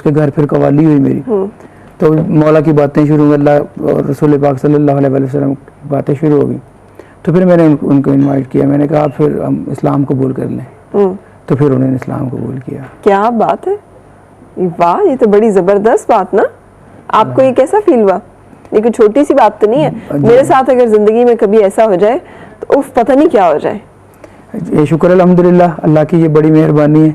उसके घर फिर कवाली हुई मेरी। तो मौला की बातें शुरू, अल्लाह और रसूल पाक सल्लल्लाहु अलैहि वसल्लम की बातें शुरू हो गई। तो फिर मैंने उनको इनवाइट किया, मैंने कहा फिर हम इस्लाम कबूल कर लें। तो फिर उन्होंने इस्लाम कबूल किया। क्या बात है, वाह, ये तो बड़ी ज़बरदस्त बात ना। आपको ये कैसा फील हुआ? ये कोई छोटी सी बात तो नहीं है। मेरे साथ अगर ज़िंदगी में कभी ऐसा हो जाए तो उफ, पता नहीं क्या हो जाए। ये शुक्र अल्हम्दुलिल्लाह, अल्लाह की ये बड़ी मेहरबानी है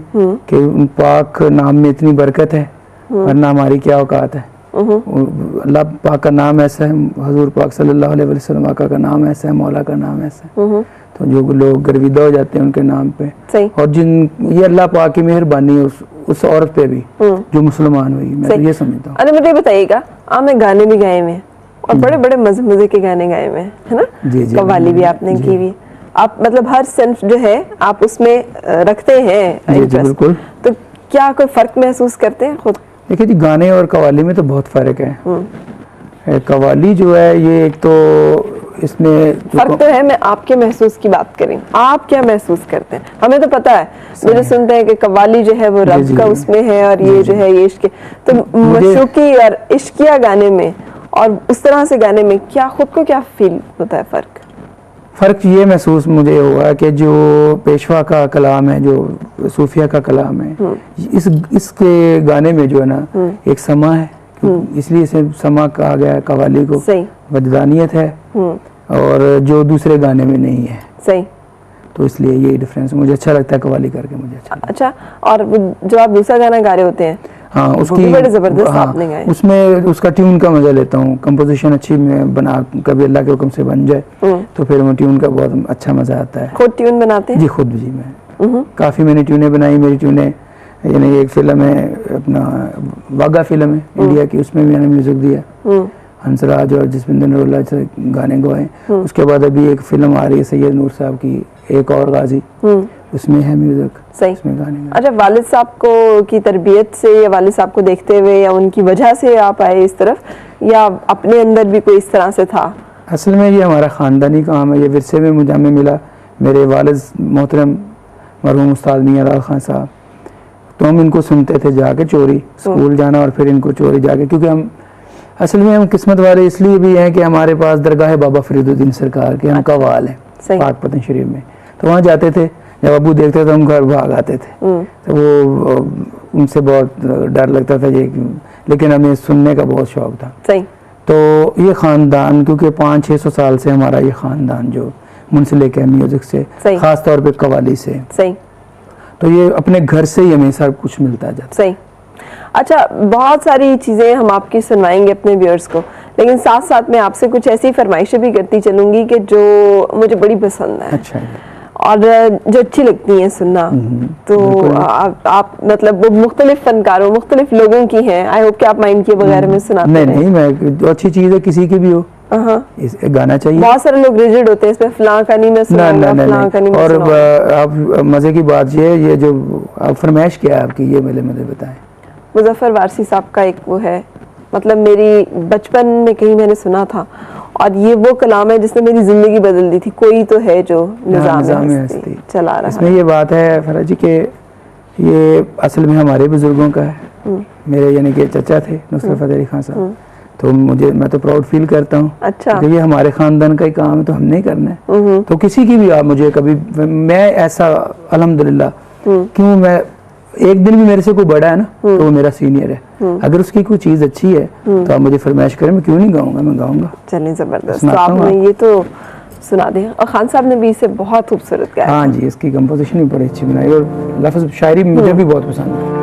कि उन पाक नाम में इतनी बरकत है, वरना हमारी क्या औकात है। अल्लाह पाक का नाम ऐसा है, हजूर पाक सल्लल्लाहु अलैहि वसल्लम आका का नाम ऐसा है, मौला का नाम ऐसा है, तो जो लोग गर्विदा हो जाते हैं उनके नाम पे। और जिन ये अल्लाह पाक की मेहरबानी है उस औरत पे भी जो मुसलमान हुई, मैं तो ये समझता हूँ। अरे मुझे बताइएगा, आपने गाने भी गाए हुए हैं और बड़े बड़े मजे मजे के गाने गाए हुए हैं, है ना? जी जी, कव्वाली भी आपने की हुई, आप मतलब हर सेंस जो है आप उसमें रखते हैं इंटरेस्ट। बिल्कुल। तो क्या कोई फर्क महसूस करते हैं खुद? देखिए जी, गाने और कव्वाली में तो बहुत फर्क है। कव्वाली जो है ये एक तो इसमें फर्क तो है, मैं आपके महसूस की बात करें, आप क्या महसूस करते हैं? हमें तो पता है, मुझे सुनते हैं कि कव्वाली जो है वो रब का उसमें है और ये जो है ये इश्क, तो मशूकी और इश्किया गाने में और उस तरह से गाने में क्या खुद को क्या फील होता है? फ़र्क ये महसूस मुझे हुआ कि जो पेशवा का कलाम है, जो सूफिया का कलाम है, इसके गाने में जो है ना एक समा है, इसलिए इसे समा कहा गया है कव्वाली को। वजदानियत है और जो दूसरे गाने में नहीं है। सही। तो इसलिए ये डिफरेंस मुझे अच्छा लगता है कव्वाली करके, मुझे अच्छा। और जो आप दूसरा गाना गा रहे होते हैं, हाँ, उसकी बड़े जबरदस्त आपने गाए। उसमें उसका ट्यून का मजा लेता हूँ, कंपोजिशन अच्छी में बना, कभी अल्लाह के हुक्म से बन जाए तो फिर वो ट्यून का बहुत अच्छा मजा आता है। खुद ट्यून बनाते हैं? जी खुद, जी मैं काफ़ी मैंने ट्यूनें बनाई। मेरी ट्यूनें, यानी एक फिल्म है अपना वागा फिल्म है इंडिया की, उसमें भी मैंने म्यूजिक दिया, हंसराज और जसविंदर नरूल्लाह से गाने गवाए। उसके बाद अभी एक फिल्म आ रही है सैयद नूर साहब की, एक और गाजी, उसमें है म्यूजिक। सही। उसमें गाने। अच्छा, वालिद साहब को की तरबियत से या वालिद साहब को देखते हुए या उनकी वजह से आप आए इस तरफ, या अपने अंदर भी कोई इस तरह से था? असल में ये हमारा ख़ानदानी काम है, ये विरसे में मुझे हमें मिला। मेरे वालिद मोहतरम मरहूम उस्ताद मियां लाल खान साहब, तो हम इनको सुनते थे जाके चोरी, स्कूल जाना और फिर इनको चोरी जाके, क्योंकि हम असल में हम किस्मत वाले इसलिए भी हैं कि हमारे पास दरगाह बाबा फरीदुद्दीन सरकार के हम कव्वाल हैं पाक पतन शरीफ में, तो वहाँ जाते थे। जब अबू देखते तो हम घर भाग आते थे, तो वो उनसे बहुत डर लगता था ये, लेकिन हमें सुनने का बहुत शौक था। सही। तो ये ख़ानदान, क्योंकि 500-600 साल से हमारा ये ख़ानदान जो मुंसलिक है म्यूज़िक से, ख़ास तौर पे कव्वाली से, सही, तो ये अपने घर से ही हमें सब कुछ मिलता जाता। सही। अच्छा, बहुत सारी चीज़ें हम आपकी सुनवाएंगे अपने व्यूअर्स को, लेकिन साथ साथ मैं आपसे कुछ ऐसी फरमाइशें भी करती चलूँगी कि जो मुझे बड़ी पसंद है। अच्छा। और जो अच्छी लगती हैं सुनना। तो आप मतलब वो मुख्तलिफ फनकारों, मुख्तलिफ लोगों की हैं, आई होप कि आप माइंड किए बगैर में सुनाते हैं। नहीं, मैं जो अच्छी चीज़ है किसी की भी हो गाना चाहिए। बहुत सारे लोग रिजिड होते हैं, इसमें फलां का नहीं मैं सुनाऊंगा, फलां का नहीं मैं सुनाऊंगा। और आप मज़े की बात ये जो आप फरमाइश किया है आपकी, ये मुझे बताएं। मुजफ्फर वारसी साहब का एक वो है, मतलब मेरी बचपन में कहीं मैंने सुना था, और ये वो कलाम है जिसने मेरी जिंदगी बदल दी थी। कोई तो है जो निज़ाम हस्ती चला रहा है। इसमें ये बात है फराज जी के ये असल में हमारे बुजुर्गों का है। मेरे यानी कि चचा थे नुसरत फतेह अली खान साहब, तो मैं तो प्राउड फील करता हूँ। अच्छा। ये हमारे खानदान का ही काम है, तो हमने ही करना है। तो किसी की भी आप मुझे कभी, मैं ऐसा अल्हम्दुलिल्लाह, क्यों मैं एक दिन भी मेरे से कोई बड़ा है ना तो वो मेरा सीनियर है, अगर उसकी कोई चीज अच्छी है तो आप मुझे फरमाइश करें, मैं क्यों नहीं गाऊंगा, मैं गाऊंगा। चलिए जबरदस्त, तो आपने ये तो सुना दें। और खान साहब ने भी इसे बहुत खूबसूरत गाया। हाँ जी, इसकी कंपोजिशन भी बड़ी अच्छी बनाई और लफ्ज शायरी मुझे भी बहुत पसंद है।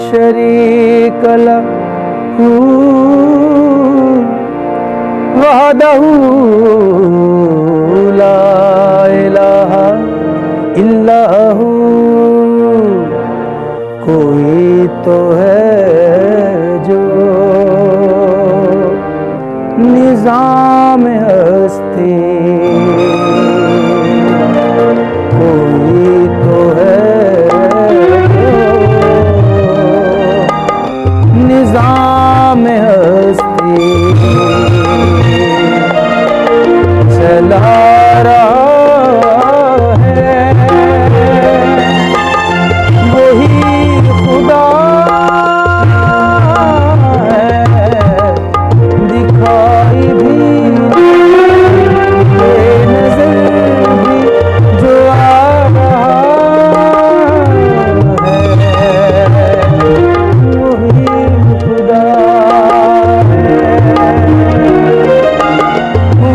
शरीक लहू वहदहू ला इलाहा इल्लहू, कोई तो है जो निज़ाम हस्ती बुला रहा है, वही खुदा है, दिखाई भी दे नजर भी जो आ रहा है, वही खुदा है,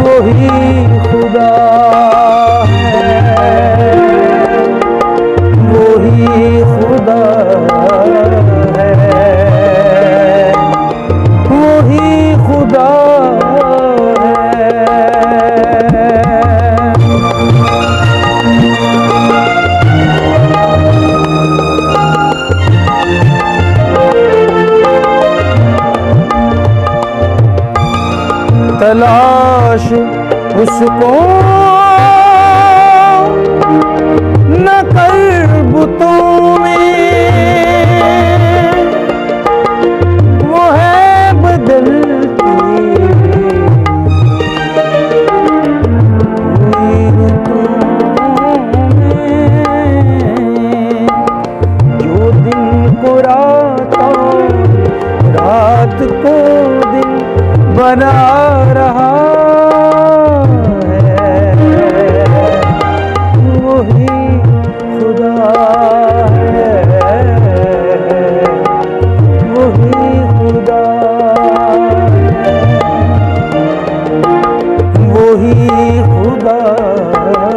वही खुदा है, वही खुदा है, वही खुदा है। तलाश उसको न कर बुतों में, वो है बदलती हुई रुतों में, जो दिन को रात और रात को दिन बना रहा है, वही खुदा है, वही खुदा है, वही खुदा है,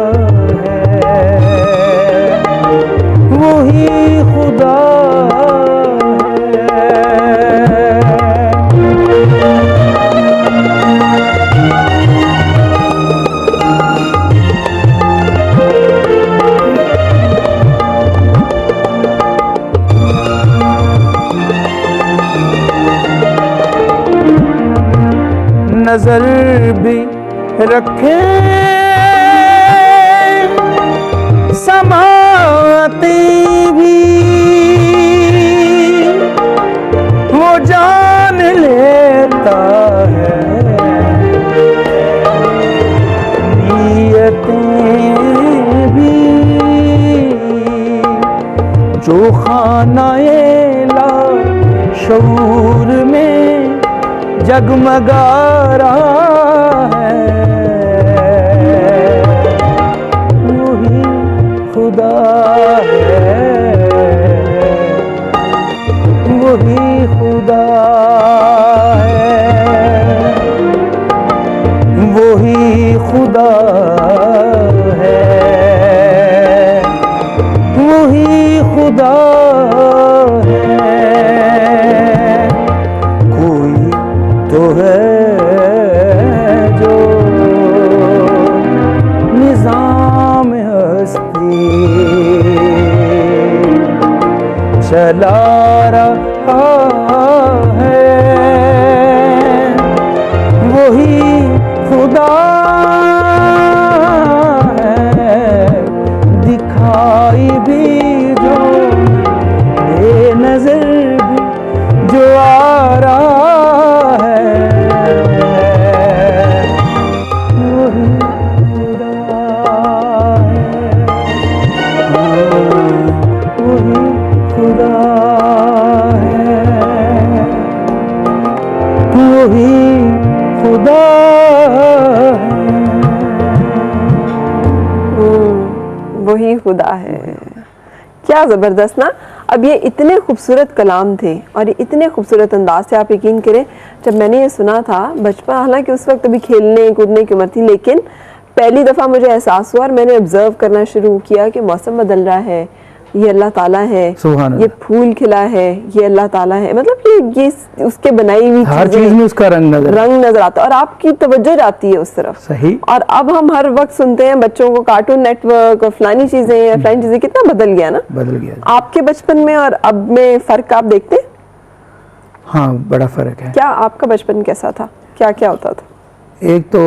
वही खुदा नजर भी रखे समाते भी, वो जान लेता है नियतें भी, जो खानाए ला शऊर में जगमगा रहा है, वही खुदा है, वही खुदा है, वही खुदा है, वही खुदा है। कोई तो है जो निजाम हस्ती चला रहा है, वही खुदा है, दिखाई भी जो दे नजर भी जो आ रहा है, वही खुदा है, वही खुदा है, वही खुदा है, वही खुदा है। क्या जबरदस्त ना। अब ये इतने खूबसूरत कलाम थे और ये इतने खूबसूरत अंदाज से, आप यकीन करें जब मैंने ये सुना था बचपन, हालांकि उस वक्त अभी खेलने कूदने की उम्र थी, लेकिन पहली दफ़ा मुझे एहसास हुआ और मैंने ऑब्जर्व करना शुरू किया कि मौसम बदल रहा है, ये अल्लाह ताला है, ये फूल खिला है, ये अल्लाह ताला है, मतलब ये उसके बनाई हुई हर चीज में उसका रंग नजर आता है और आपकी तवज्जो जाती है उस तरफ। सही। और अब हम हर वक्त सुनते हैं बच्चों को कार्टून नेटवर्क और फलानी चीजें, कितना बदल गया ना। बदल गया। आपके बचपन में और अब में फर्क आप देखते हैं? हाँ, बड़ा फर्क है। क्या आपका बचपन कैसा था, क्या क्या होता था? एक तो